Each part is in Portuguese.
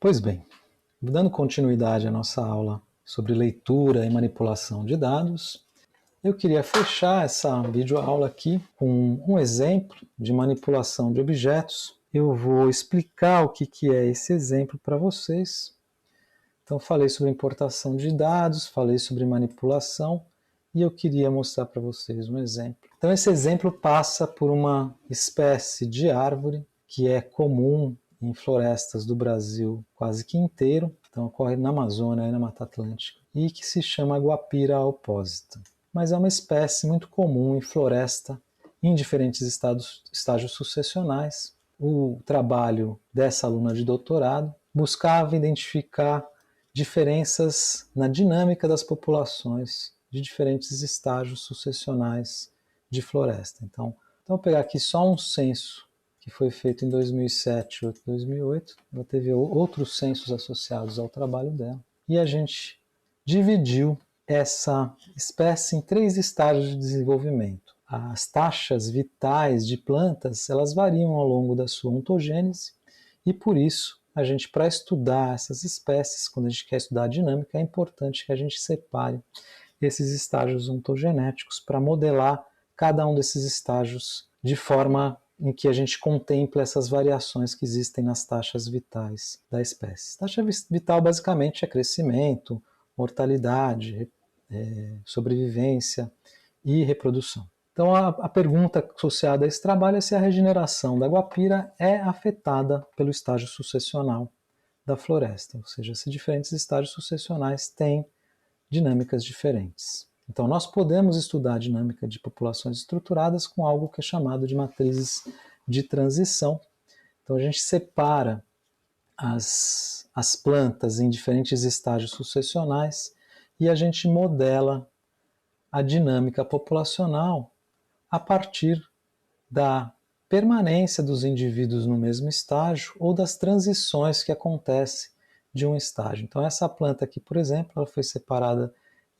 Pois bem, dando continuidade à nossa aula sobre leitura e manipulação de dados, eu queria fechar essa videoaula aqui com um exemplo de manipulação de objetos. Eu vou explicar o que é esse exemplo para vocês. Então, falei sobre importação de dados, falei sobre manipulação e eu queria mostrar para vocês um exemplo. Então, esse exemplo passa por uma espécie de árvore que é comum em florestas do Brasil quase que inteiro, então ocorre na Amazônia e na Mata Atlântica, e que se chama Guapira opposita. Mas é uma espécie muito comum em floresta em diferentes estágios sucessionais. O trabalho dessa aluna de doutorado buscava identificar diferenças na dinâmica das populações de diferentes estágios sucessionais de floresta. Então vou pegar aqui só um censo que foi feito em 2007 e 2008. Ela teve outros censos associados ao trabalho dela. E a gente dividiu essa espécie em 3 estágios de desenvolvimento. As taxas vitais de plantas, elas variam ao longo da sua ontogênese e por isso a gente, para estudar essas espécies, quando a gente quer estudar a dinâmica, é importante que a gente separe esses estágios ontogenéticos para modelar cada um desses estágios de forma em que a gente contempla essas variações que existem nas taxas vitais da espécie. Taxa vital basicamente é crescimento, mortalidade, sobrevivência e reprodução. Então a pergunta associada a esse trabalho é se a regeneração da guapira é afetada pelo estágio sucessional da floresta, ou seja, se diferentes estágios sucessionais têm dinâmicas diferentes. Então nós podemos estudar a dinâmica de populações estruturadas com algo que é chamado de matrizes de transição. Então a gente separa as plantas em diferentes estágios sucessionais e a gente modela a dinâmica populacional a partir da permanência dos indivíduos no mesmo estágio ou das transições que acontecem de um estágio. Então essa planta aqui, por exemplo, ela foi separada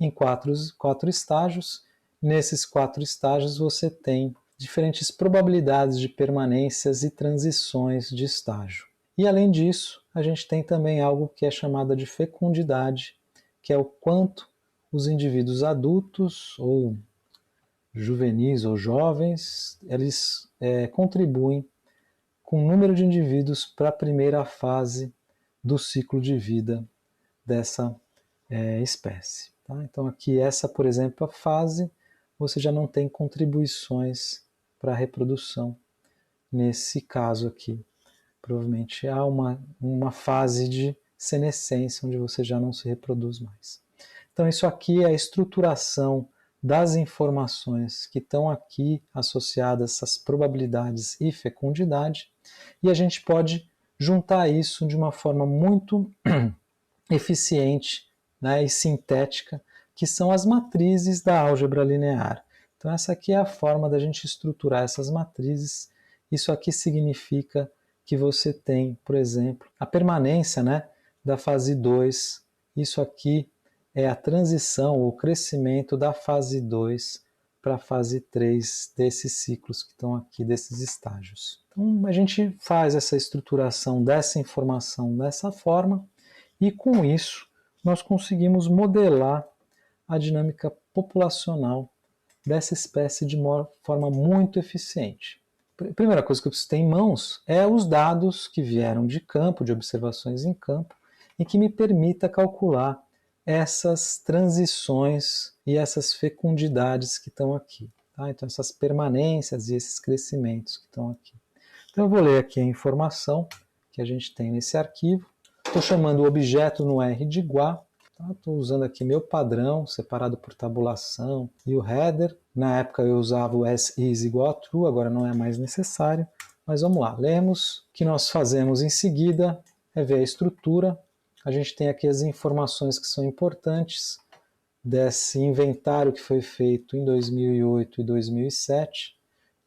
em quatro estágios. Nesses 4 estágios você tem diferentes probabilidades de permanências e transições de estágio. E além disso, a gente tem também algo que é chamada de fecundidade, que é o quanto os indivíduos adultos ou juvenis ou jovens, eles contribuem com o número de indivíduos para a primeira fase do ciclo de vida dessa espécie. Tá? Então aqui essa, por exemplo, a fase, você já não tem contribuições para a reprodução. Nesse caso aqui, provavelmente há uma fase de senescência, onde você já não se reproduz mais. Então isso aqui é a estruturação das informações que estão aqui associadas a essas probabilidades e fecundidade, e a gente pode juntar isso de uma forma muito eficiente, né, e sintética, que são as matrizes da álgebra linear. Então essa aqui é a forma da gente estruturar essas matrizes. Isso aqui significa que você tem, por exemplo, a permanência, né, da fase 2. Isso aqui é a transição ou crescimento da fase 2 para a fase 3 desses ciclos que estão aqui, desses estágios. Então a gente faz essa estruturação dessa informação dessa forma e com isso nós conseguimos modelar a dinâmica populacional dessa espécie de uma forma muito eficiente. A primeira coisa que eu preciso ter em mãos é os dados que vieram de campo, de observações em campo, e que me permita calcular essas transições e essas fecundidades que estão aqui. Tá? Então essas permanências e esses crescimentos que estão aqui. Então eu vou ler aqui a informação que a gente tem nesse arquivo. Estou chamando o objeto no R de igual. Estou usando aqui meu padrão, separado por tabulação, e o header. Na época eu usava o as is igual a true, agora não é mais necessário. Mas vamos lá, lemos. O que nós fazemos em seguida é ver a estrutura. A gente tem aqui as informações que são importantes desse inventário que foi feito em 2008 e 2007.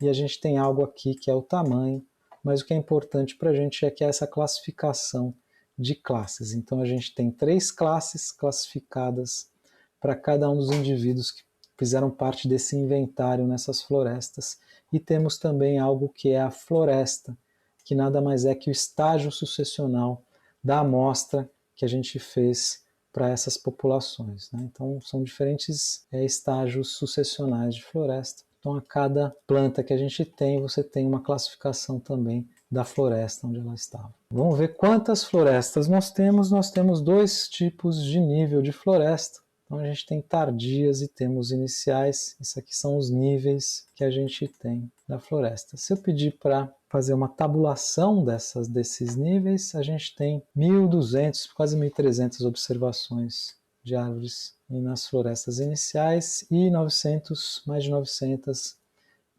E a gente tem algo aqui que é o tamanho, mas o que é importante para a gente é que é essa classificação de classes. Então a gente tem 3 classes classificadas para cada um dos indivíduos que fizeram parte desse inventário nessas florestas. E temos também algo que é a floresta, que nada mais é que o estágio sucessional da amostra que a gente fez para essas populações, né? Então, são diferentes estágios sucessionais de floresta. Então, a cada planta que a gente tem, você tem uma classificação também da floresta onde ela estava. Vamos ver quantas florestas nós temos. Nós temos dois tipos de nível de floresta. Então, a gente tem tardias e temos iniciais. Isso aqui são os níveis que a gente tem da floresta. Se eu pedir para fazer uma tabulação desses níveis, a gente tem 1.200, quase 1.300 observações de árvores nas florestas iniciais e mais de 900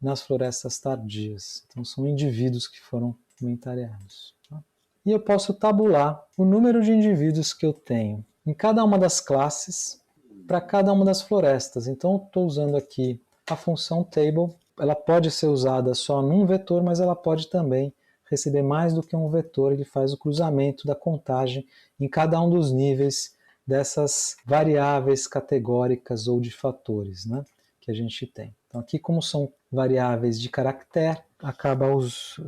nas florestas tardias. Então, são indivíduos que foram inventariados. Tá? E eu posso tabular o número de indivíduos que eu tenho em cada uma das classes para cada uma das florestas. Então, estou usando aqui a função table. Ela pode ser usada só num vetor, mas ela pode também receber mais do que um vetor. Ele faz o cruzamento da contagem em cada um dos níveis dessas variáveis categóricas ou de fatores, né, que a gente tem. Então aqui, como são variáveis de caractere, acaba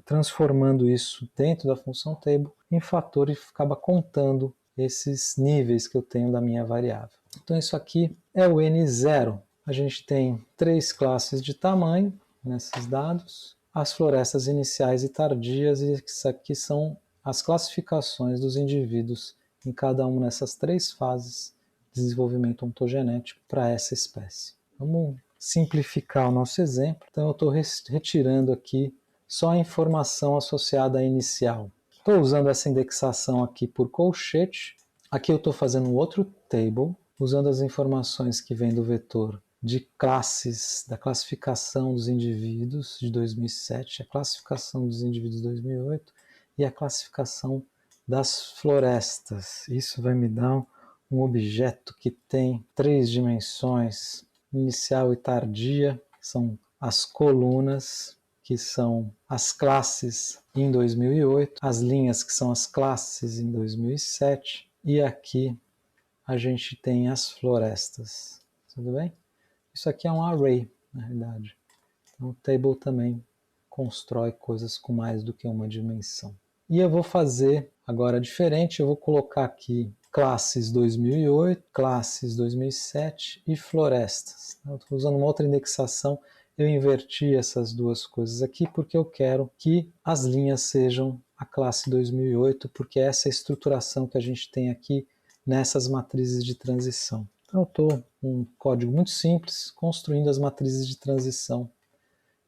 transformando isso dentro da função table em fator e acaba contando esses níveis que eu tenho da minha variável. Então isso aqui é o N0. A gente tem 3 classes de tamanho nesses dados, as florestas iniciais e tardias, e isso aqui são as classificações dos indivíduos em cada uma dessas 3 fases de desenvolvimento ontogenético para essa espécie. Vamos simplificar o nosso exemplo. Então eu estou retirando aqui só a informação associada à inicial. Estou usando essa indexação aqui por colchete. Aqui eu estou fazendo um outro table, usando as informações que vêm do vetor de classes, da classificação dos indivíduos de 2007, a classificação dos indivíduos de 2008 e a classificação das florestas. Isso vai me dar um objeto que tem 3 dimensões, inicial e tardia, são as colunas, que são as classes em 2008, as linhas que são as classes em 2007, e aqui a gente tem as florestas. Tudo bem? Isso aqui é um array, na realidade. Então o table também constrói coisas com mais do que uma dimensão. E eu vou fazer agora diferente, eu vou colocar aqui classes 2008, classes 2007 e florestas. Eu estou usando uma outra indexação, eu inverti essas duas coisas aqui porque eu quero que as linhas sejam a classe 2008, porque essa é a estruturação que a gente tem aqui nessas matrizes de transição. Então eu estou com um código muito simples, construindo as matrizes de transição.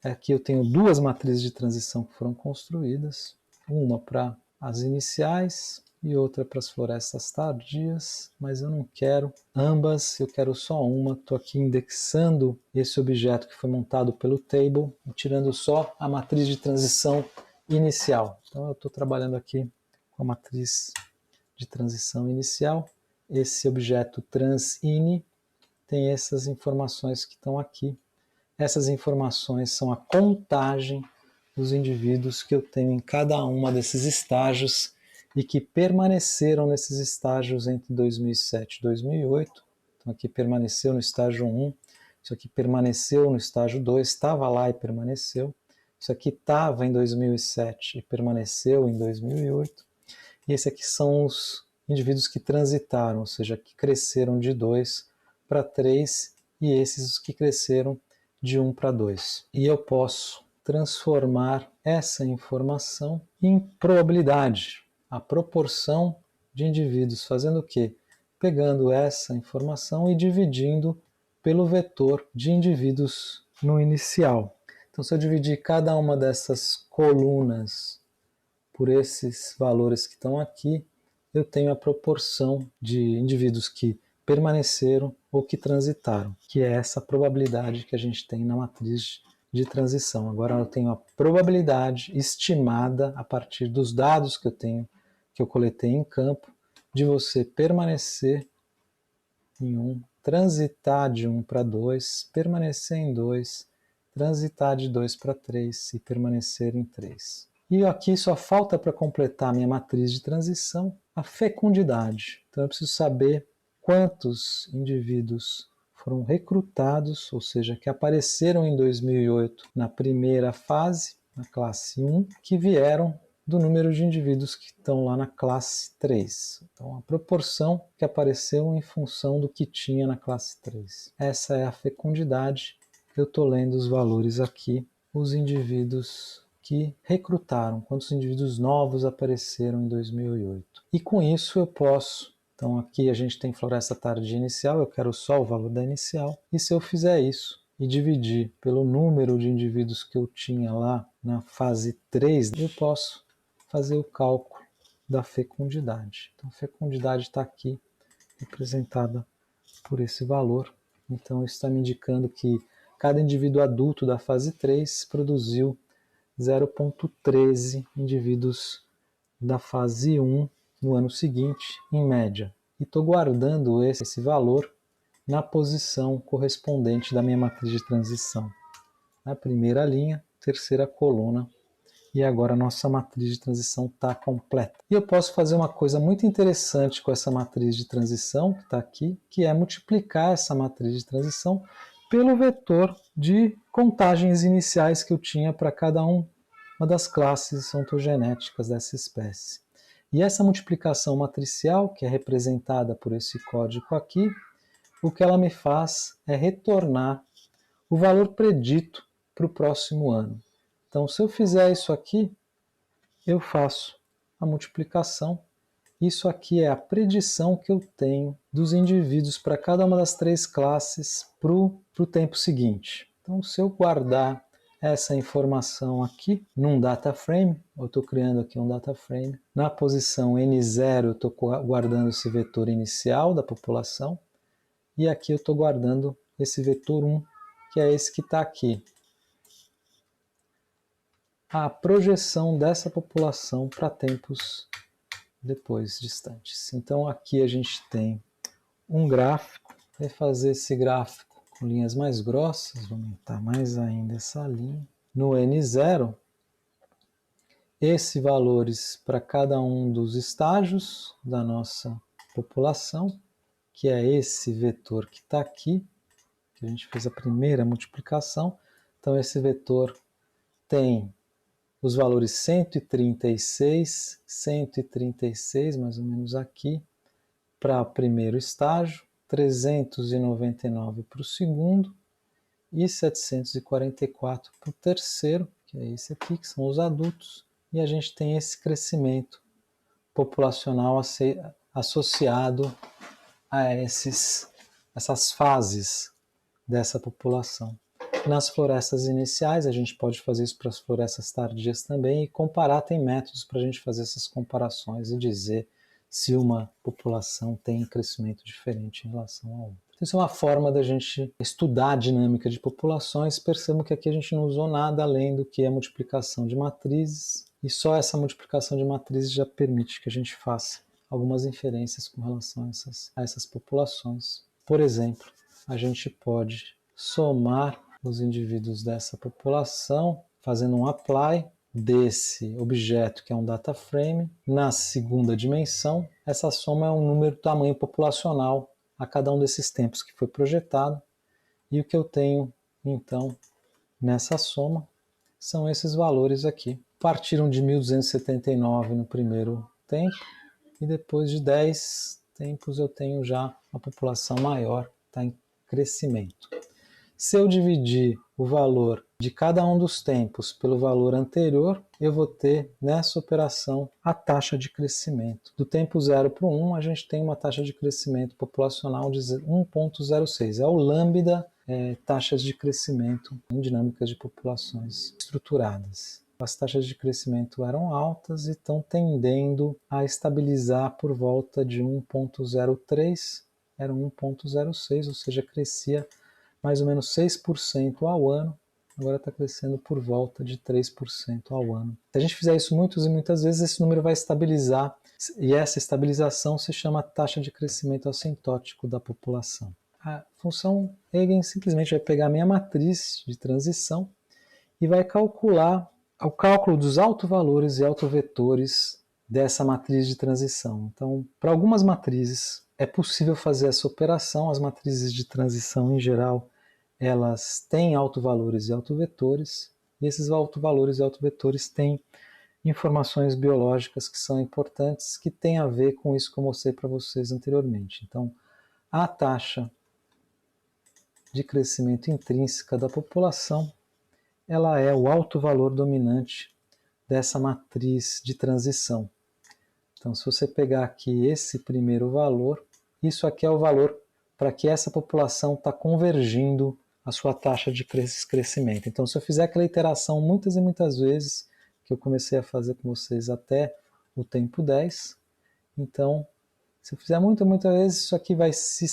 Aqui eu tenho 2 matrizes de transição que foram construídas, uma para as iniciais e outra para as florestas tardias, mas eu não quero ambas, eu quero só uma. Estou aqui indexando esse objeto que foi montado pelo table, tirando só a matriz de transição inicial. Então eu estou trabalhando aqui com a matriz de transição inicial. Esse objeto transIni tem essas informações que estão aqui. Essas informações são a contagem dos indivíduos que eu tenho em cada uma desses estágios e que permaneceram nesses estágios entre 2007 e 2008. Então aqui permaneceu no estágio 1, isso aqui permaneceu no estágio 2, estava lá e permaneceu. Isso aqui estava em 2007 e permaneceu em 2008. E esse aqui são os indivíduos que transitaram, ou seja, que cresceram de 2 para 3, e esses os que cresceram de 1 para 2. E eu posso transformar essa informação em probabilidade, a proporção de indivíduos, fazendo o quê? Pegando essa informação e dividindo pelo vetor de indivíduos no inicial. Então, se eu dividir cada uma dessas colunas por esses valores que estão aqui, eu tenho a proporção de indivíduos que permaneceram ou que transitaram, que é essa probabilidade que a gente tem na matriz de transição. Agora eu tenho a probabilidade estimada a partir dos dados que eu tenho, que eu coletei em campo, de você permanecer em 1, transitar de 1 para 2, permanecer em 2, transitar de 2 para 3 e permanecer em 3. E aqui só falta para completar a minha matriz de transição a fecundidade. Então eu preciso saber quantos indivíduos foram recrutados, ou seja, que apareceram em 2008 na primeira fase, na classe 1, que vieram do número de indivíduos que estão lá na classe 3. Então, a proporção que apareceu em função do que tinha na classe 3. Essa é a fecundidade. Eu estou lendo os valores aqui, os indivíduos que recrutaram, quantos indivíduos novos apareceram em 2008. E com isso eu posso, então aqui a gente tem floresta tardia inicial, eu quero só o valor da inicial, e se eu fizer isso e dividir pelo número de indivíduos que eu tinha lá na fase 3, eu posso fazer o cálculo da fecundidade. Então a fecundidade está aqui representada por esse valor, então isso está me indicando que cada indivíduo adulto da fase 3 produziu 0,13 indivíduos da fase 1 no ano seguinte, em média. E estou guardando esse valor na posição correspondente da minha matriz de transição. Na primeira linha, terceira coluna, e agora a nossa matriz de transição está completa. E eu posso fazer uma coisa muito interessante com essa matriz de transição, que está aqui, que é multiplicar essa matriz de transição pelo vetor de contagens iniciais que eu tinha para cada uma das classes ontogenéticas dessa espécie. E essa multiplicação matricial, que é representada por esse código aqui, o que ela me faz é retornar o valor predito para o próximo ano. Então, se eu fizer isso aqui, eu faço a multiplicação. Isso aqui é a predição que eu tenho dos indivíduos para cada uma das 3 classes para o tempo seguinte. Então, se eu guardar essa informação aqui num data frame, eu estou criando aqui um data frame, na posição N0 eu estou guardando esse vetor inicial da população, e aqui eu estou guardando esse vetor 1, que é esse que está aqui. A projeção dessa população para tempos depois distantes. Então aqui a gente tem um gráfico. Vou fazer esse gráfico com linhas mais grossas, vou aumentar mais ainda essa linha. No N0, esses valores para cada um dos estágios da nossa população, que é esse vetor que está aqui, que a gente fez a primeira multiplicação. Então esse vetor tem os valores 136, 136 mais ou menos aqui, para o primeiro estágio, 399 para o segundo e 744 para o terceiro, que é esse aqui, que são os adultos, e a gente tem esse crescimento populacional associado a essas fases dessa população. Nas florestas iniciais, a gente pode fazer isso para as florestas tardias também e comparar, tem métodos para a gente fazer essas comparações e dizer se uma população tem crescimento diferente em relação a outra. Isso é uma forma da gente estudar a dinâmica de populações. Percebam que aqui a gente não usou nada além do que a multiplicação de matrizes, e só essa multiplicação de matrizes já permite que a gente faça algumas inferências com relação a essas populações. Por exemplo, a gente pode somar os indivíduos dessa população, fazendo um apply desse objeto, que é um data frame, na segunda dimensão. Essa soma é um número tamanho populacional a cada um desses tempos que foi projetado, e o que eu tenho, então, nessa soma, são esses valores aqui. Partiram de 1279 no primeiro tempo, e depois de 10 tempos eu tenho já uma população maior, está em crescimento. Se eu dividir o valor de cada um dos tempos pelo valor anterior, eu vou ter nessa operação a taxa de crescimento. Do tempo 0 para o 1, a gente tem uma taxa de crescimento populacional de 1,06. É o lambda, taxas de crescimento em dinâmicas de populações estruturadas. As taxas de crescimento eram altas e estão tendendo a estabilizar por volta de 1,03, era 1,06, ou seja, crescia mais ou menos 6% ao ano, agora está crescendo por volta de 3% ao ano. Se a gente fizer isso muitas e muitas vezes, esse número vai estabilizar, e essa estabilização se chama taxa de crescimento assintótico da população. A função Eigen simplesmente vai pegar a minha matriz de transição e vai calcular o cálculo dos autovalores e autovetores dessa matriz de transição. Então, para algumas matrizes é possível fazer essa operação. As matrizes de transição, em geral, elas têm autovalores e autovetores, e esses autovalores e autovetores têm informações biológicas que são importantes, que têm a ver com isso que eu mostrei para vocês anteriormente. Então, a taxa de crescimento intrínseca da população, ela é o alto valor dominante dessa matriz de transição. Então, se você pegar aqui esse primeiro valor, isso aqui é o valor para que essa população está convergindo a sua taxa de crescimento. Então, se eu fizer aquela iteração muitas e muitas vezes, que eu comecei a fazer com vocês até o tempo 10, então, se eu fizer muitas vezes, isso aqui vai se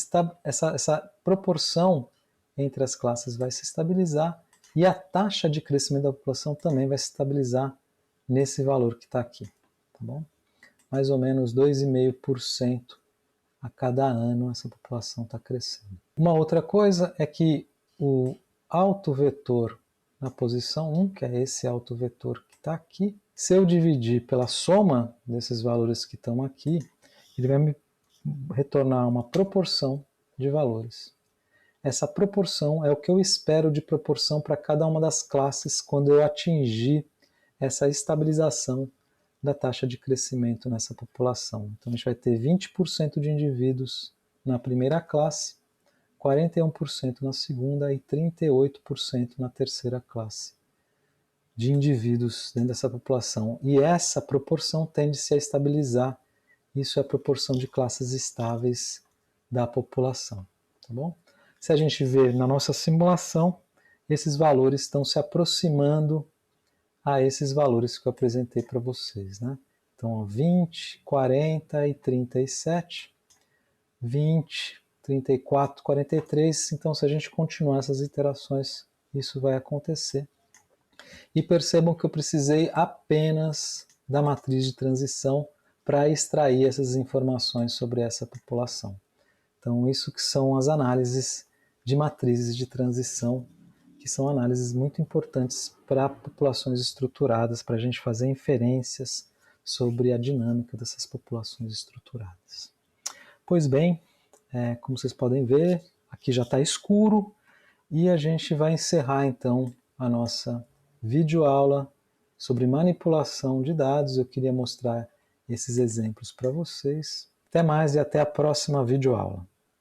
essa proporção entre as classes vai se estabilizar e a taxa de crescimento da população também vai se estabilizar nesse valor que está aqui, tá bom? Mais ou menos 2,5% a cada ano essa população está crescendo. Uma outra coisa é que o autovetor na posição 1, que é esse autovetor que está aqui, se eu dividir pela soma desses valores que estão aqui, ele vai me retornar uma proporção de valores. Essa proporção é o que eu espero de proporção para cada uma das classes quando eu atingir essa estabilização da taxa de crescimento nessa população. Então a gente vai ter 20% de indivíduos na primeira classe, 41% na segunda e 38% na terceira classe de indivíduos dentro dessa população. E essa proporção tende-se a estabilizar. Isso é a proporção de classes estáveis da população, tá bom? Se a gente ver na nossa simulação, esses valores estão se aproximando a esses valores que eu apresentei para vocês, né? Então, 20, 40 e 37, 20, 34, 43. Então, se a gente continuar essas iterações, isso vai acontecer. E percebam que eu precisei apenas da matriz de transição para extrair essas informações sobre essa população. Então, isso que são as análises de matrizes de transição, que são análises muito importantes para populações estruturadas, para a gente fazer inferências sobre a dinâmica dessas populações estruturadas. Pois bem, como vocês podem ver, aqui já está escuro, e a gente vai encerrar então a nossa videoaula sobre manipulação de dados. Eu queria mostrar esses exemplos para vocês. Até mais e até a próxima videoaula.